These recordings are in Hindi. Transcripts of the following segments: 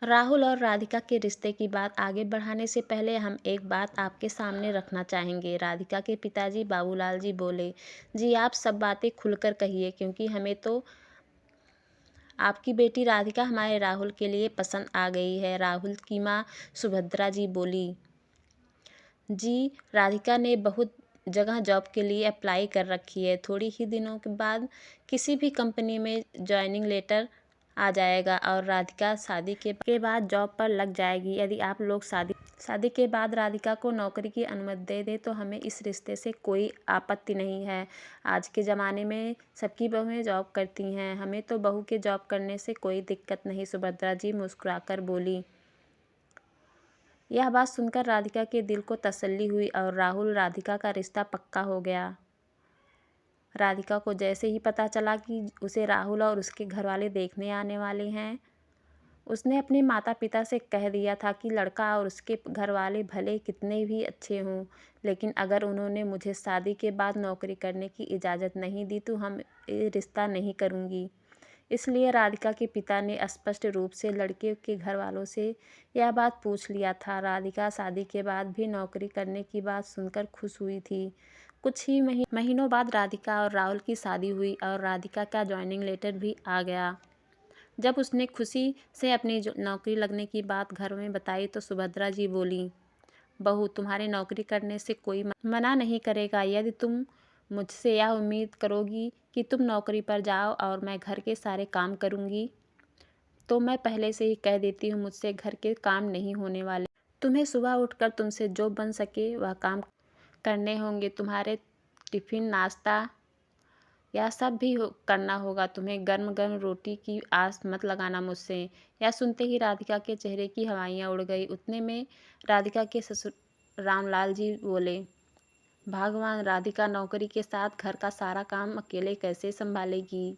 राहुल और राधिका के रिश्ते की बात आगे बढ़ाने से पहले हम एक बात आपके सामने रखना चाहेंगे। राधिका के पिताजी बाबूलाल जी बोले, जी आप सब बातें खुलकर कहिए, क्योंकि हमें तो आपकी बेटी राधिका हमारे राहुल के लिए पसंद आ गई है। राहुल की माँ सुभद्रा जी बोली, जी राधिका ने बहुत जगह जॉब के लिए अप्लाई कर रखी है। थोड़ी ही दिनों के बाद किसी भी कंपनी में जॉइनिंग लेटर आ जाएगा और राधिका शादी के बाद जॉब पर लग जाएगी। यदि आप लोग शादी के बाद राधिका को नौकरी की अनुमति दे दें तो हमें इस रिश्ते से कोई आपत्ति नहीं है। आज के ज़माने में सबकी बहुएं जॉब करती हैं, हमें तो बहू के जॉब करने से कोई दिक्कत नहीं। सुभद्रा जी मुस्कुराकर बोली। यह बात सुनकर राधिका के दिल को तसल्ली हुई और राहुल राधिका का रिश्ता पक्का हो गया। राधिका को जैसे ही पता चला कि उसे राहुल और उसके घरवाले देखने आने वाले हैं, उसने अपने माता पिता से कह दिया था कि लड़का और उसके घरवाले भले कितने भी अच्छे हों, लेकिन अगर उन्होंने मुझे शादी के बाद नौकरी करने की इजाज़त नहीं दी तो हम ये रिश्ता नहीं करूँगी। इसलिए राधिका के पिता ने स्पष्ट रूप से लड़के के घर वालों से यह बात पूछ लिया था। राधिका शादी के बाद भी नौकरी करने की बात सुनकर खुश हुई थी। कुछ ही महीनों बाद राधिका और राहुल की शादी हुई और राधिका का जॉइनिंग लेटर भी आ गया। जब उसने खुशी से अपनी नौकरी लगने की बात घर में बताई तो सुभद्रा जी बोली, बहू तुम्हारे नौकरी करने से कोई मना नहीं करेगा। यदि तुम मुझसे यह उम्मीद करोगी कि तुम नौकरी पर जाओ और मैं घर के सारे काम करूँगी, तो मैं पहले से ही कह देती हूँ मुझसे घर के काम नहीं होने वाले। तुम्हें सुबह उठकर तुमसे जो बन सके वह काम करने होंगे। तुम्हारे टिफ़िन, नाश्ता यह सब भी करना होगा। तुम्हें गर्म गर्म रोटी की आस मत लगाना मुझसे। यह सुनते ही राधिका के चेहरे की हवाइयाँ उड़ गई। उतने में राधिका के ससुर रामलाल जी बोले, भगवान, राधिका नौकरी के साथ घर का सारा काम अकेले कैसे संभालेगी।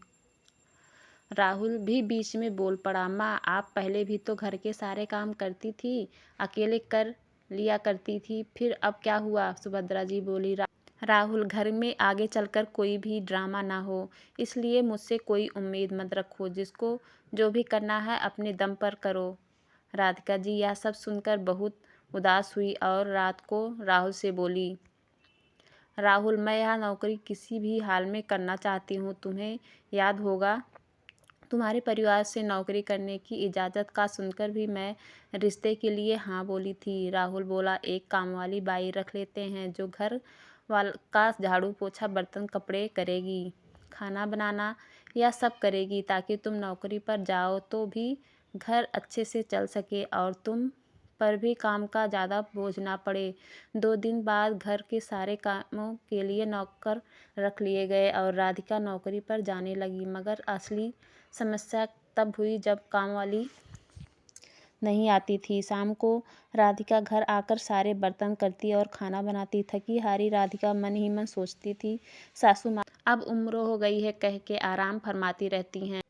राहुल भी बीच में बोल पड़ा, माँ आप पहले भी तो घर के सारे काम करती थी, अकेले कर लिया करती थी, फिर अब क्या हुआ। सुभद्रा जी बोली, राहुल घर में आगे चलकर कोई भी ड्रामा ना हो, इसलिए मुझसे कोई उम्मीद मत रखो। जिसको जो भी करना है अपने दम पर करो। राधिका जी यह सब सुनकर बहुत उदास हुई और रात को राहुल से बोली, राहुल मैं यह नौकरी किसी भी हाल में करना चाहती हूँ। तुम्हें याद होगा तुम्हारे परिवार से नौकरी करने की इजाज़त का सुनकर भी मैं रिश्ते के लिए हाँ बोली थी। राहुल बोला, एक काम वाली बाई रख लेते हैं जो घर वाल का झाड़ू पोछा बर्तन कपड़े करेगी, खाना बनाना यह सब करेगी, ताकि तुम नौकरी पर जाओ तो भी घर अच्छे से चल सके और तुम पर भी काम का ज़्यादा बोझ ना पड़े। 2 दिन बाद घर के सारे कामों के लिए नौकर रख लिए गए और राधिका नौकरी पर जाने लगी। मगर असली समस्या तब हुई जब काम वाली नहीं आती थी। शाम को राधिका घर आकर सारे बर्तन करती और खाना बनाती। थकी हारी राधिका मन ही मन सोचती थी, सासू माँ अब उम्र हो गई है कह के आराम फरमाती रहती हैं,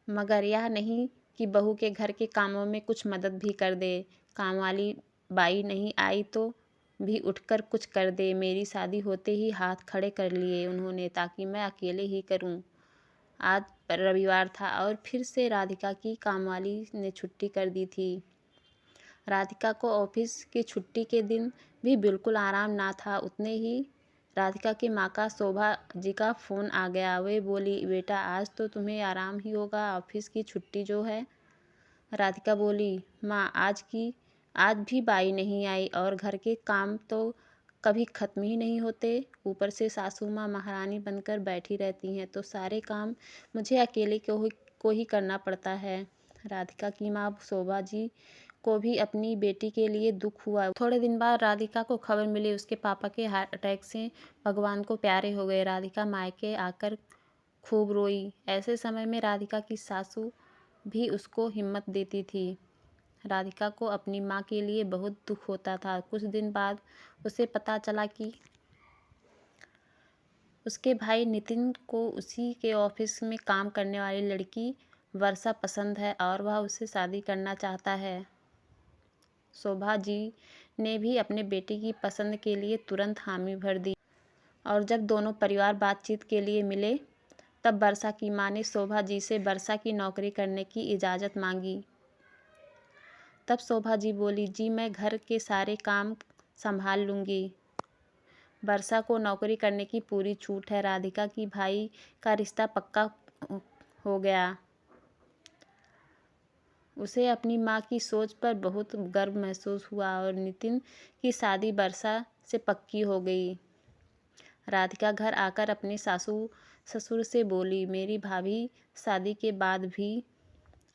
मगर यह नहीं कि बहू के घर के कामों में कुछ मदद भी कर दे। काम वाली बाई नहीं आई तो भी उठकर कुछ कर दे। मेरी शादी होते ही हाथ खड़े कर लिए उन्होंने, ताकि मैं अकेले ही करूं। आज रविवार था और फिर से राधिका की कामवाली ने छुट्टी कर दी थी। राधिका को ऑफिस की छुट्टी के दिन भी बिल्कुल आराम ना था। उतने ही राधिका की माँ का शोभा जी का फ़ोन आ गया। वे बोली, बेटा आज तो तुम्हें आराम ही होगा, ऑफिस की छुट्टी जो है। राधिका बोली, माँ आज भी बाई नहीं आई और घर के काम तो कभी ख़त्म ही नहीं होते। ऊपर से सासू माँ महारानी बनकर बैठी रहती हैं, तो सारे काम मुझे अकेले को ही करना पड़ता है। राधिका की माँ शोभा जी को भी अपनी बेटी के लिए दुख हुआ। थोड़े दिन बाद राधिका को खबर मिली उसके पापा के हार्ट अटैक से भगवान को प्यारे हो गए। राधिका मायके आकर खूब रोई। ऐसे समय में राधिका की सासू भी उसको हिम्मत देती थी। राधिका को अपनी माँ के लिए बहुत दुख होता था। कुछ दिन बाद उसे पता चला कि उसके भाई नितिन को उसी के ऑफिस में काम करने वाली लड़की वर्षा पसंद है और वह उससे शादी करना चाहता है। शोभा जी ने भी अपने बेटे की पसंद के लिए तुरंत हामी भर दी और जब दोनों परिवार बातचीत के लिए मिले तब वर्षा की माँ ने शोभा जी से वर्षा की नौकरी करने की इजाज़त मांगी। तब शोभा जी बोली, जी मैं घर के सारे काम संभाल लूँगी। वर्षा को नौकरी करने की पूरी छूट है। राधिका की भाई का रिश्ता पक्का हो गया। उसे अपनी माँ की सोच पर बहुत गर्व महसूस हुआ और नितिन की शादी वर्षा से पक्की हो गई। राधिका घर आकर अपने सासू ससुर से बोली, मेरी भाभी शादी के बाद भी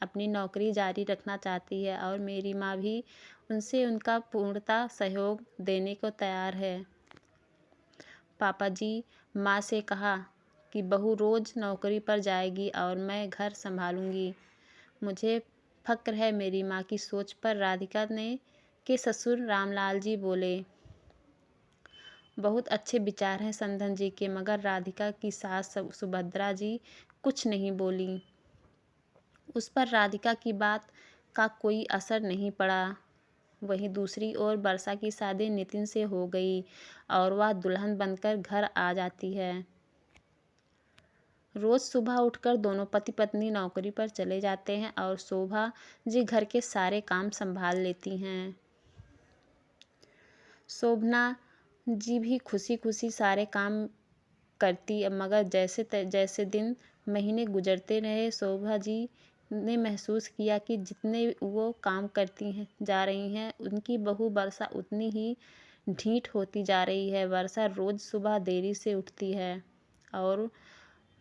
अपनी नौकरी जारी रखना चाहती है और मेरी माँ भी उनसे उनका पूर्णतः सहयोग देने को तैयार है। पापा जी माँ से कहा कि बहू रोज़ नौकरी पर जाएगी और मैं घर संभालूंगी। मुझे फ़क्र है मेरी माँ की सोच पर। राधिका ने के ससुर रामलाल जी बोले, बहुत अच्छे विचार हैं समधन जी के। मगर राधिका की सास सुभद्रा जी कुछ नहीं बोली। उस पर राधिका की बात का कोई असर नहीं पड़ा। वहीं दूसरी ओर वर्षा की शादी नितिन से हो गई और वह दुल्हन बनकर घर आ जाती है। रोज़ सुबह उठकर दोनों पति पत्नी नौकरी पर चले जाते हैं और शोभा जी घर के सारे काम संभाल लेती हैं। शोभना जी भी खुशी खुशी सारे काम करती। मगर जैसे दिन महीने गुजरते रहे, शोभा जी ने महसूस किया कि जितने वो काम करती हैं जा रही हैं, उनकी बहू वर्षा उतनी ही ढीठ होती जा रही है। वर्षा रोज़ सुबह देरी से उठती है और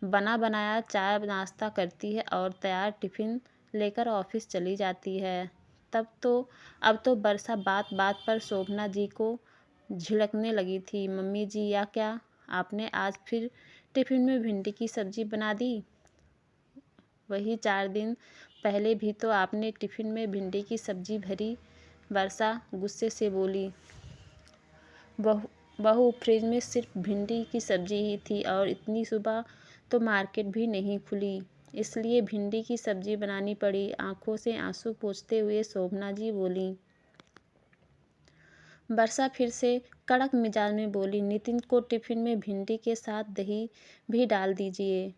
बना बनाया चाय नाश्ता करती है और तैयार टिफ़िन लेकर ऑफिस चली जाती है। अब तो वर्षा बात बात पर शोभना जी को झिड़कने लगी थी। मम्मी जी, या क्या आपने आज फिर टिफ़िन में भिंडी की सब्ज़ी बना दी? वही 4 दिन पहले भी तो आपने टिफ़िन में भिंडी की सब्ज़ी भरी। वर्षा गुस्से से बोली, बहू फ्रिज में सिर्फ भिंडी की सब्ज़ी ही थी और इतनी सुबह तो मार्केट भी नहीं खुली, इसलिए भिंडी की सब्ज़ी बनानी पड़ी। आंखों से आंसू पोंछते हुए शोभना जी बोली। वर्षा फिर से कड़क मिजाज में बोली, नितिन को टिफ़िन में भिंडी के साथ दही भी डाल दीजिए।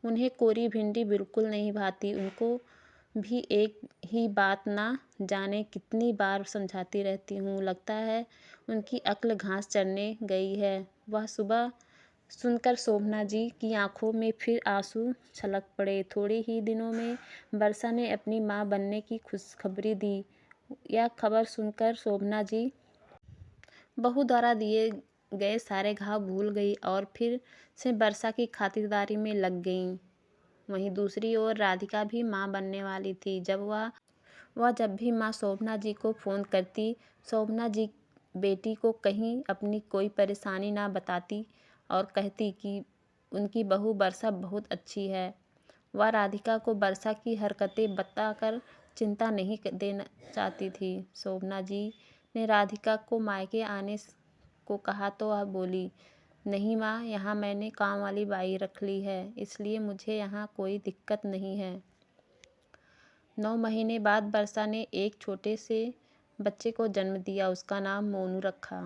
उन्हें कोरी भिंडी बिल्कुल नहीं भाती। उनको भी एक ही बात ना जाने कितनी बार समझाती रहती हूँ। लगता है उनकी अक्ल घास चरने गई है। वह सुबह सुनकर शोभना जी की आंखों में फिर आंसू छलक पड़े। थोड़े ही दिनों में वर्षा ने अपनी माँ बनने की खुशखबरी दी। यह खबर सुनकर शोभना जी बहू द्वारा दिए गए सारे घाव भूल गई और फिर से वर्षा की खातिरदारी में लग गईं। वहीं दूसरी ओर राधिका भी माँ बनने वाली थी। जब भी माँ शोभना जी को फ़ोन करती, शोभना जी बेटी को कहीं अपनी कोई परेशानी ना बताती और कहती कि उनकी बहू वर्षा बहुत अच्छी है। वह राधिका को वर्षा की हरकतें बताकर चिंता नहीं देना चाहती थी। शोभना जी ने राधिका को मायके आने को कहा तो वह बोली, नहीं माँ, यहाँ मैंने काम वाली बाई रख ली है, इसलिए मुझे यहाँ कोई दिक्कत नहीं है। 9 महीने बाद वर्षा ने एक छोटे से बच्चे को जन्म दिया। उसका नाम मोनू रखा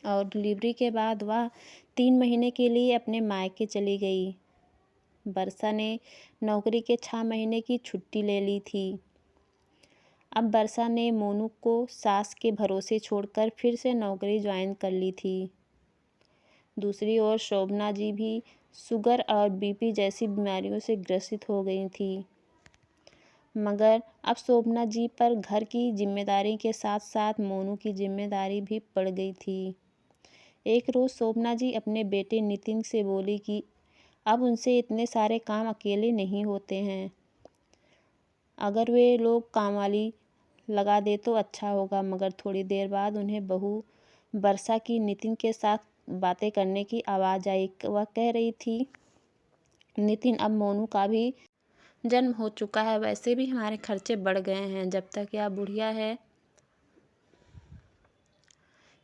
और डिलीवरी के बाद वह 3 महीने के लिए अपने मायके चली गई। वर्षा ने नौकरी के 6 महीने की छुट्टी ले ली थी। अब वर्षा ने मोनू को सास के भरोसे छोड़कर फिर से नौकरी ज्वाइन कर ली थी। दूसरी ओर शोभना जी भी शुगर और बीपी जैसी बीमारियों से ग्रसित हो गई थी। मगर अब शोभना जी पर घर की जिम्मेदारी के साथ साथ मोनू की जिम्मेदारी भी पड़ गई थी। एक रोज़ शोभना जी अपने बेटे नितिन से बोली कि अब उनसे इतने सारे काम अकेले नहीं होते हैं। अगर वे लोग कामवाली लगा दे तो अच्छा होगा। मगर थोड़ी देर बाद उन्हें बहू वर्षा की नितिन के साथ बातें करने की आवाज़ आई। वह कह रही थी, नितिन, अब मोनू का भी जन्म हो चुका है, वैसे भी हमारे खर्चे बढ़ गए हैं। जब तक यह बुढ़िया है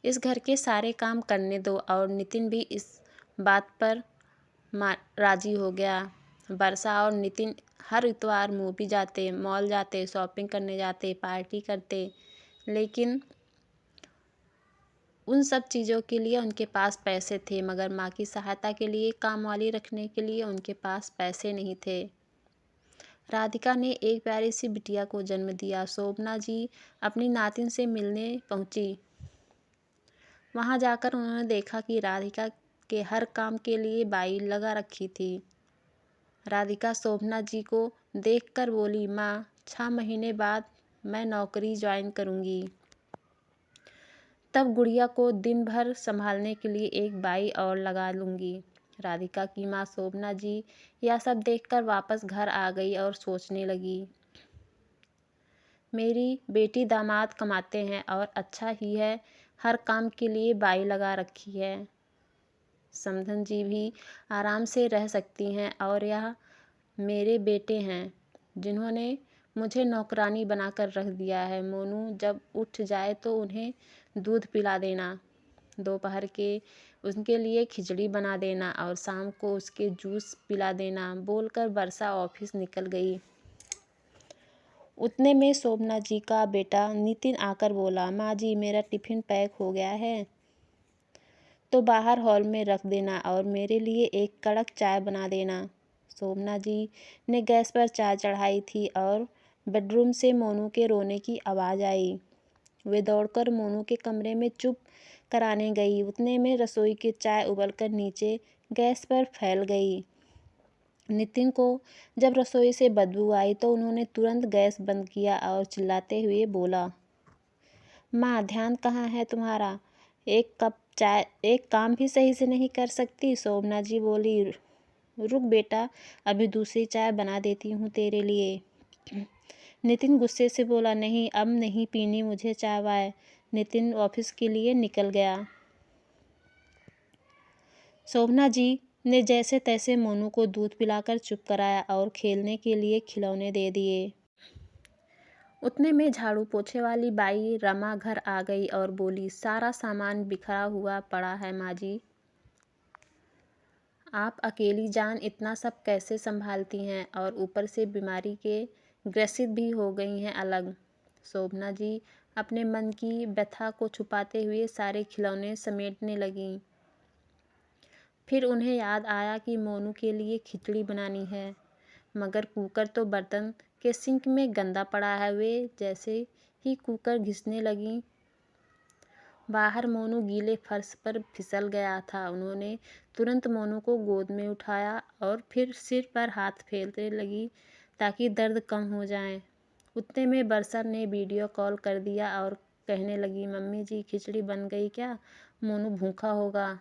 इस घर के सारे काम करने दो। और नितिन भी इस बात पर राजी हो गया। वर्षा और नितिन हर इतवार मूवी जाते, मॉल जाते, शॉपिंग करने जाते, पार्टी करते, लेकिन उन सब चीज़ों के लिए उनके पास पैसे थे, मगर माँ की सहायता के लिए, काम वाली रखने के लिए उनके पास पैसे नहीं थे। राधिका ने एक प्यारी सी बिटिया को जन्म दिया। शोभना जी अपनी नातिन से मिलने पहुंची। वहां जाकर उन्होंने देखा कि राधिका के हर काम के लिए बाई लगा रखी थी। राधिका शोभना जी को देखकर बोली, माँ, 6 महीने बाद मैं नौकरी ज्वाइन करूंगी। तब गुड़िया को दिन भर संभालने के लिए एक बाई और लगा लूंगी। राधिका की माँ शोभना जी यह सब देखकर वापस घर आ गई और सोचने लगी, मेरी बेटी दामाद कमाते हैं और अच्छा ही है, हर काम के लिए बाई लगा रखी है। समधन जी भी आराम से रह सकती हैं और यह मेरे बेटे हैं जिन्होंने मुझे नौकरानी बनाकर रख दिया है। मोनू जब उठ जाए तो उन्हें दूध पिला देना, दोपहर के उनके लिए खिचड़ी बना देना और शाम को उसके जूस पिला देना, बोलकर वर्षा ऑफिस निकल गई। उतने में शोभना जी का बेटा नितिन आकर बोला, माँ जी, मेरा टिफिन पैक हो गया है तो बाहर हॉल में रख देना और मेरे लिए एक कड़क चाय बना देना। शोभना जी ने गैस पर चाय चढ़ाई थी और बेडरूम से मोनू के रोने की आवाज़ आई। वे दौड़कर मोनू के कमरे में चुप कराने गई। उतने में रसोई की चाय उबलकर नीचे गैस पर फैल गई। नितिन को जब रसोई से बदबू आई तो उन्होंने तुरंत गैस बंद किया और चिल्लाते हुए बोला, माँ, ध्यान कहाँ है तुम्हारा? एक कप चाय, एक काम भी सही से नहीं कर सकती? शोभना जी बोली, रुक बेटा, अभी दूसरी चाय बना देती हूँ तेरे लिए। नितिन गुस्से से बोला, नहीं, अब नहीं पीनी मुझे चाय वाय। नितिन ऑफिस के लिए निकल गया। शोभना जी ने जैसे तैसे मोनू को दूध पिलाकर चुप कराया और खेलने के लिए खिलौने दे दिए। उतने में झाड़ू पोछे वाली बाई रमा घर आ गई और बोली, सारा सामान बिखरा हुआ पड़ा है माँ जी, आप अकेली जान इतना सब कैसे संभालती हैं और ऊपर से बीमारी के ग्रसित भी हो गई हैं अलग। शोभना जी अपने मन की व्यथा को छुपाते हुए सारे खिलौने समेटने लगीं। फिर उन्हें याद आया कि मोनू के लिए खिचड़ी बनानी है, मगर कुकर तो बर्तन के सिंक में गंदा पड़ा है। वे जैसे ही कुकर घिसने लगीं, बाहर मोनू गीले फर्श पर फिसल गया था। उन्होंने तुरंत मोनू को गोद में उठाया और फिर सिर पर हाथ फेरने लगी ताकि दर्द कम हो जाए। उतने में वर्षा ने वीडियो कॉल कर दिया और कहने लगी, मम्मी जी, खिचड़ी बन गई क्या? मोनू भूखा होगा।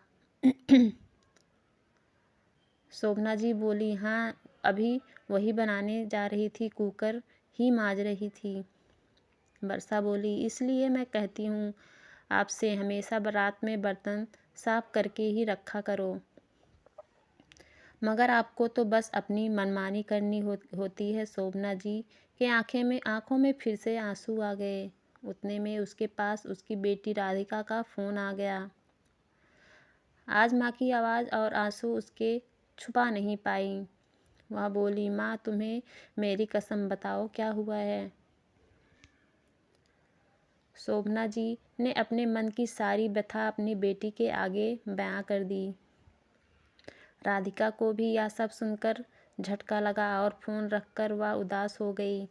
शोभना जी बोली, हाँ, अभी वही बनाने जा रही थी, कुकर ही मांज रही थी। वर्षा बोली, इसलिए मैं कहती हूँ आपसे, हमेशा रात में बर्तन साफ करके ही रखा करो। मगर आपको तो बस अपनी मनमानी करनी होती है। शोभना जी के आंखों में फिर से आंसू आ गए। उतने में उसके पास उसकी बेटी राधिका का फ़ोन आ गया। आज माँ की आवाज़ और आंसू उसके छुपा नहीं पाई। वह बोली, माँ, तुम्हें मेरी कसम बताओ, क्या हुआ है? शोभना जी ने अपने मन की सारी व्यथा अपनी बेटी के आगे बयां कर दी। राधिका को भी यह सब सुनकर झटका लगा और फ़ोन रखकर वह उदास हो गई।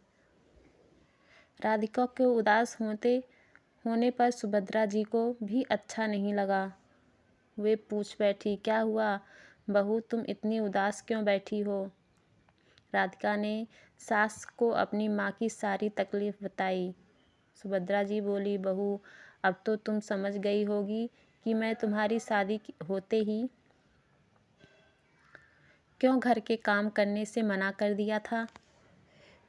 राधिका के उदास होने पर सुभद्रा जी को भी अच्छा नहीं लगा। वे पूछ बैठी, क्या हुआ बहू, तुम इतनी उदास क्यों बैठी हो? राधिका ने सास को अपनी माँ की सारी तकलीफ़ बताई। सुभद्रा जी बोली, बहू, अब तो तुम समझ गई होगी कि मैं तुम्हारी शादी होते ही क्यों घर के काम करने से मना कर दिया था।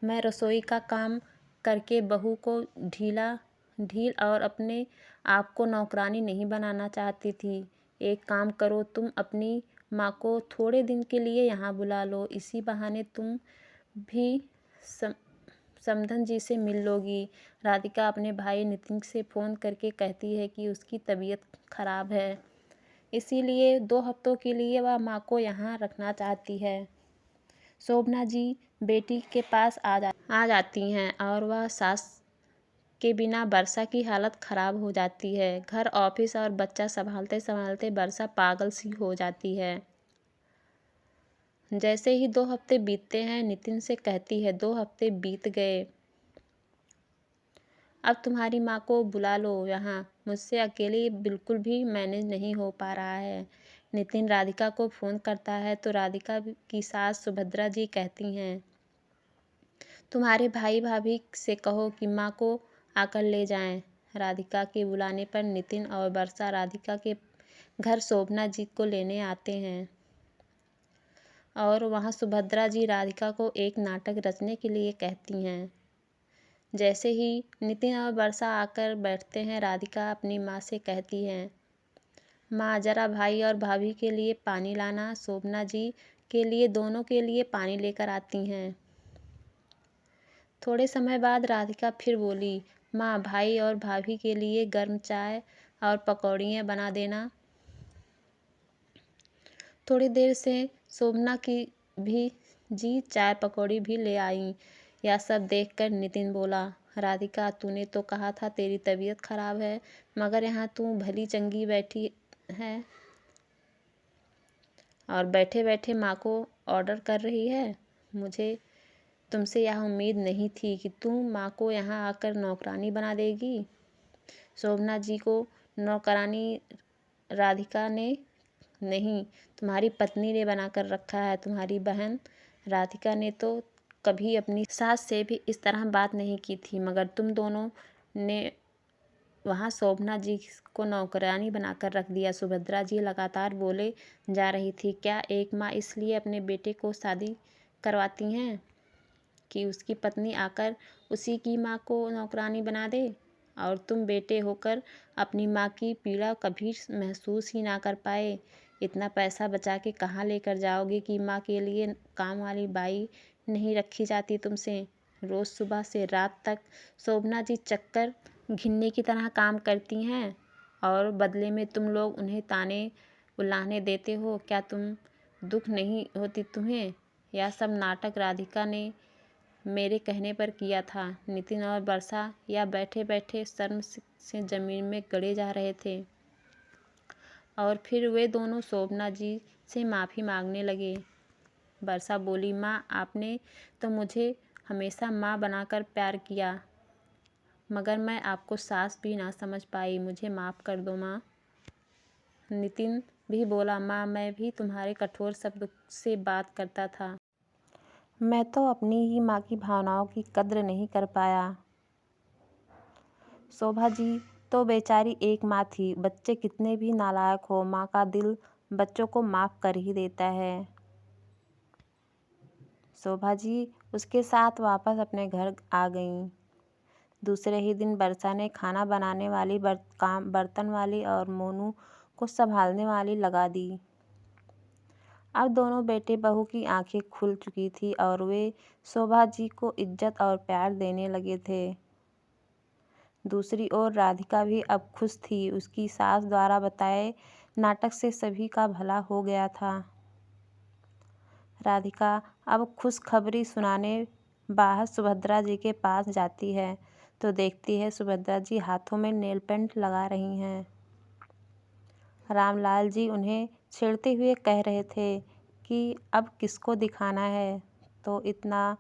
मैं रसोई का काम करके बहू को ढील और अपने आप को नौकरानी नहीं बनाना चाहती थी। एक काम करो, तुम अपनी माँ को थोड़े दिन के लिए यहाँ बुला लो, इसी बहाने तुम भी समधन जी से मिल लोगी। राधिका अपने भाई नितिन से फ़ोन करके कहती है कि उसकी तबीयत खराब है, इसीलिए 2 हफ्तों के लिए वह माँ को यहाँ रखना चाहती है। शोभना जी बेटी के पास आ जाती हैं और वह सास के बिना वर्षा की हालत ख़राब हो जाती है। घर, ऑफिस और बच्चा संभालते संभालते वर्षा पागल सी हो जाती है। जैसे ही 2 हफ्ते बीतते हैं, नितिन से कहती है, 2 हफ्ते बीत गए, अब तुम्हारी माँ को बुला लो यहाँ, मुझसे अकेले बिल्कुल भी मैनेज नहीं हो पा रहा है। नितिन राधिका को फ़ोन करता है तो राधिका की सास सुभद्रा जी कहती हैं, तुम्हारे भाई भाभी से कहो कि माँ को आकर ले जाएं। राधिका के बुलाने पर नितिन और वर्षा राधिका के घर शोभना जी को लेने आते हैं और वहाँ सुभद्रा जी राधिका को एक नाटक रचने के लिए कहती हैं। जैसे ही नितिन और वर्षा आकर बैठते हैं, राधिका अपनी माँ से कहती है, माँ ज़रा भाई और भाभी के लिए पानी लाना। शोभना जी के लिए दोनों के लिए पानी लेकर आती हैं। थोड़े समय बाद राधिका फिर बोली, माँ भाई और भाभी के लिए गर्म चाय और पकौड़ियाँ बना देना। थोड़ी देर से शोभना की भी जी चाय पकौड़ी भी ले आई। यह सब देखकर नितिन बोला, राधिका तूने तो कहा था तेरी तबीयत खराब है, मगर यहाँ तू भली चंगी बैठी है और बैठे बैठे माँ को ऑर्डर कर रही है। मुझे तुमसे यह उम्मीद नहीं थी कि तुम माँ को यहाँ आकर नौकरानी बना देगी। शोभना जी को नौकरानी राधिका ने नहीं, तुम्हारी पत्नी ने बनाकर रखा है। तुम्हारी बहन राधिका ने तो कभी अपनी सास से भी इस तरह बात नहीं की थी, मगर तुम दोनों ने वहाँ शोभना जी को नौकरानी बनाकर रख दिया। सुभद्रा जी लगातार बोले जा रही थी, क्या एक माँ इसलिए अपने बेटे को शादी करवाती हैं कि उसकी पत्नी आकर उसी की माँ को नौकरानी बना दे, और तुम बेटे होकर अपनी माँ की पीड़ा कभी महसूस ही ना कर पाए। इतना पैसा बचा के कहाँ लेकर जाओगे कि माँ के लिए काम वाली बाई नहीं रखी जाती तुमसे। रोज़ सुबह से रात तक शोभना जी चक्कर घिन्नी की तरह काम करती हैं और बदले में तुम लोग उन्हें ताने उलाहने देते हो। क्या तुम दुख नहीं होती तुम्हें? यह सब नाटक राधिका ने मेरे कहने पर किया था। नितिन और वर्षा या बैठे बैठे शर्म से ज़मीन में गड़े जा रहे थे और फिर वे दोनों शोभना जी से माफ़ी मांगने लगे। वर्षा बोली, माँ आपने तो मुझे हमेशा माँ बनाकर प्यार किया, मगर मैं आपको सास भी ना समझ पाई। मुझे माफ़ कर दो माँ। नितिन भी बोला, माँ मैं भी तुम्हारे कठोर शब्द से बात करता था। मैं तो अपनी ही माँ की भावनाओं की कद्र नहीं कर पाया। शोभा जी तो बेचारी एक माँ थी। बच्चे कितने भी नालायक हो, माँ का दिल बच्चों को माफ़ कर ही देता है। शोभा जी उसके साथ वापस अपने घर आ गईं। दूसरे ही दिन वर्षा ने खाना बनाने वाली, बर्तन वाली और मोनू को संभालने वाली लगा दी। अब दोनों बेटे बहू की आंखें खुल चुकी थी और वे शोभा जी को इज्जत और प्यार देने लगे थे। दूसरी ओर राधिका भी अब खुश थी। उसकी सास द्वारा बताए नाटक से सभी का भला हो गया था। राधिका अब खुशखबरी सुनाने बाहर सुभद्रा जी के पास जाती है तो देखती है सुभद्रा जी हाथों में नेल पेंट लगा रही हैं। रामलाल जी उन्हें छेड़ते हुए कह रहे थे कि अब किसको दिखाना है, तो इतना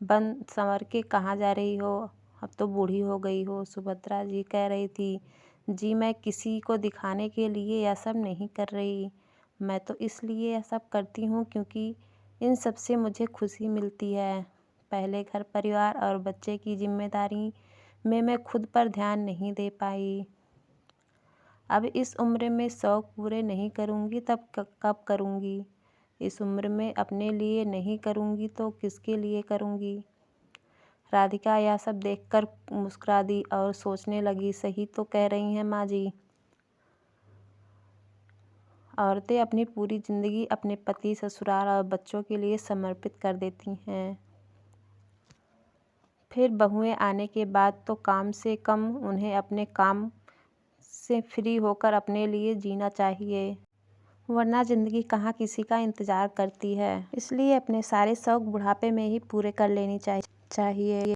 बन संवर के कहाँ जा रही हो, अब तो बूढ़ी हो गई हो। सुभद्रा जी कह रही थी, जी मैं किसी को दिखाने के लिए यह सब नहीं कर रही, मैं तो इसलिए यह सब करती हूँ क्योंकि इन सब से मुझे खुशी मिलती है। पहले घर परिवार और बच्चे की जिम्मेदारी में मैं खुद पर ध्यान नहीं दे पाई। अब इस उम्र में शौक़ पूरे नहीं करूँगी तब कब करूँगी? इस उम्र में अपने लिए नहीं करूँगी तो किसके लिए करूँगी? राधिका यह सब देखकर मुस्कुरा दी और सोचने लगी, सही तो कह रही हैं माँ जी। औरतें अपनी पूरी ज़िंदगी अपने पति, ससुराल और बच्चों के लिए समर्पित कर देती हैं। फिर बहुएं आने के बाद तो कम से कम उन्हें अपने काम से फ्री होकर अपने लिए जीना चाहिए, वरना ज़िंदगी कहाँ किसी का इंतज़ार करती है। इसलिए अपने सारे शौक़ बुढ़ापे में ही पूरे कर लेनी चाहिए।